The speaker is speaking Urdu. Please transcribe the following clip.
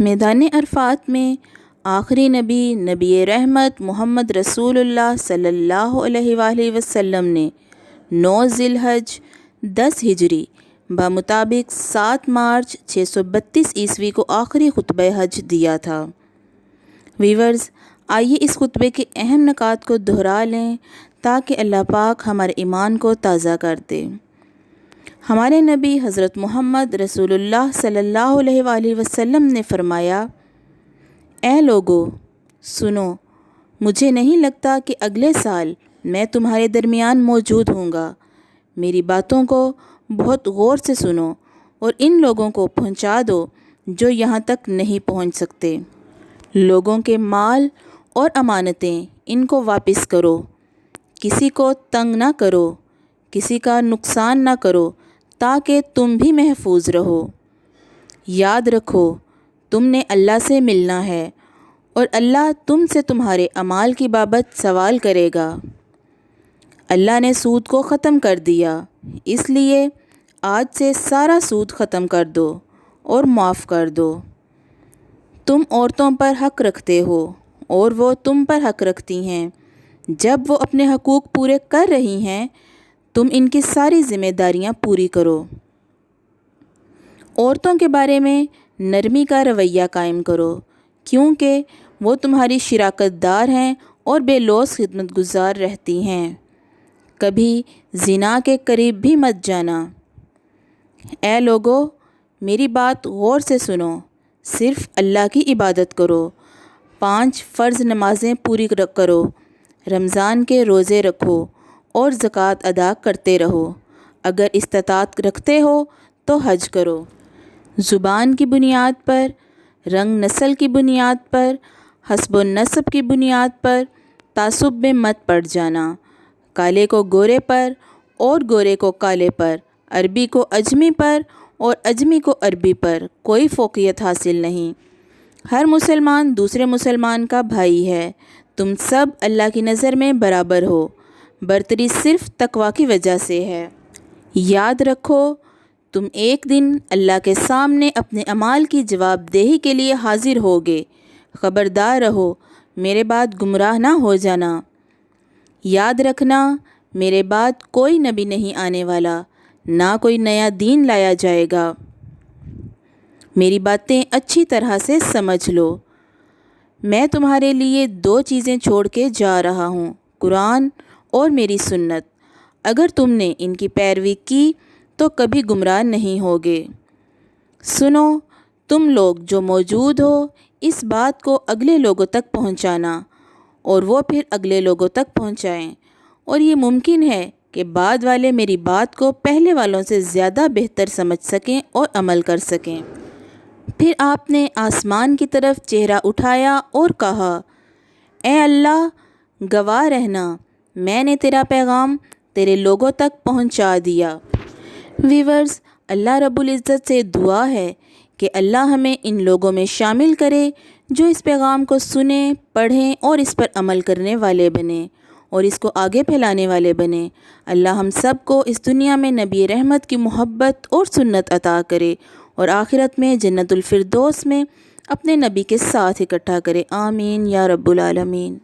میدان عرفات میں آخری نبی رحمت محمد رسول اللہ صلی اللہ علیہ وآلہ وسلم نے 9 ذی الحج 10 ہجری بمطابق 7 مارچ 632 عیسوی کو آخری خطبہ حج دیا تھا۔ ویورز، آئیے اس خطبے کے اہم نکات کو دہرا لیں تاکہ اللہ پاک ہمارے ایمان کو تازہ کر دے۔ ہمارے نبی حضرت محمد رسول اللہ صلی اللہ علیہ وآلہ وسلم نے فرمایا، اے لوگو سنو، مجھے نہیں لگتا کہ اگلے سال میں تمہارے درمیان موجود ہوں گا۔ میری باتوں کو بہت غور سے سنو اور ان لوگوں کو پہنچا دو جو یہاں تک نہیں پہنچ سکتے۔ لوگوں کے مال اور امانتیں ان کو واپس کرو، کسی کو تنگ نہ کرو، کسی کا نقصان نہ کرو تاکہ تم بھی محفوظ رہو۔ یاد رکھو تم نے اللہ سے ملنا ہے اور اللہ تم سے تمہارے اعمال کی بابت سوال کرے گا۔ اللہ نے سود کو ختم کر دیا، اس لیے آج سے سارا سود ختم کر دو اور معاف کر دو۔ تم عورتوں پر حق رکھتے ہو اور وہ تم پر حق رکھتی ہیں۔ جب وہ اپنے حقوق پورے کر رہی ہیں تم ان کی ساری ذمہ داریاں پوری کرو۔ عورتوں کے بارے میں نرمی کا رویہ قائم کرو کیونکہ وہ تمہاری شراکت دار ہیں اور بے لوث خدمت گزار رہتی ہیں۔ کبھی زنا کے قریب بھی مت جانا۔ اے لوگو، میری بات غور سے سنو، صرف اللہ کی عبادت کرو، 5 فرض نمازیں پوری کرو، رمضان کے روزے رکھو اور زکوٰۃ ادا کرتے رہو۔ اگر استطاعت رکھتے ہو تو حج کرو۔ زبان کی بنیاد پر، رنگ نسل کی بنیاد پر، حسب و نسب کی بنیاد پر تعصب میں مت پڑ جانا۔ کالے کو گورے پر اور گورے کو کالے پر، عربی کو اجمی پر اور اجمی کو عربی پر کوئی فوقیت حاصل نہیں۔ ہر مسلمان دوسرے مسلمان کا بھائی ہے۔ تم سب اللہ کی نظر میں برابر ہو، برتری صرف تقویٰ کی وجہ سے ہے۔ یاد رکھو تم ایک دن اللہ کے سامنے اپنے اعمال کی جواب دہی کے لیے حاضر ہوگے۔ خبردار رہو میرے بعد گمراہ نہ ہو جانا۔ یاد رکھنا میرے بعد کوئی نبی نہیں آنے والا، نہ کوئی نیا دین لایا جائے گا۔ میری باتیں اچھی طرح سے سمجھ لو۔ میں تمہارے لیے 2 چیزیں چھوڑ کے جا رہا ہوں، قرآن اور میری سنت۔ اگر تم نے ان کی پیروی کی تو کبھی گمراہ نہیں ہوگے۔ سنو تم لوگ جو موجود ہو، اس بات کو اگلے لوگوں تک پہنچانا اور وہ پھر اگلے لوگوں تک پہنچائیں، اور یہ ممکن ہے کہ بعد والے میری بات کو پہلے والوں سے زیادہ بہتر سمجھ سکیں اور عمل کر سکیں۔ پھر آپ نے آسمان کی طرف چہرہ اٹھایا اور کہا، اے اللہ، گواہ رہنا میں نے تیرا پیغام تیرے لوگوں تک پہنچا دیا۔ ویورز، اللہ رب العزت سے دعا ہے کہ اللہ ہمیں ان لوگوں میں شامل کرے جو اس پیغام کو سنیں، پڑھیں اور اس پر عمل کرنے والے بنیں اور اس کو آگے پھیلانے والے بنیں۔ اللہ ہم سب کو اس دنیا میں نبی رحمت کی محبت اور سنت عطا کرے اور آخرت میں جنت الفردوس میں اپنے نبی کے ساتھ اکٹھا کرے۔ آمین یا رب العالمین۔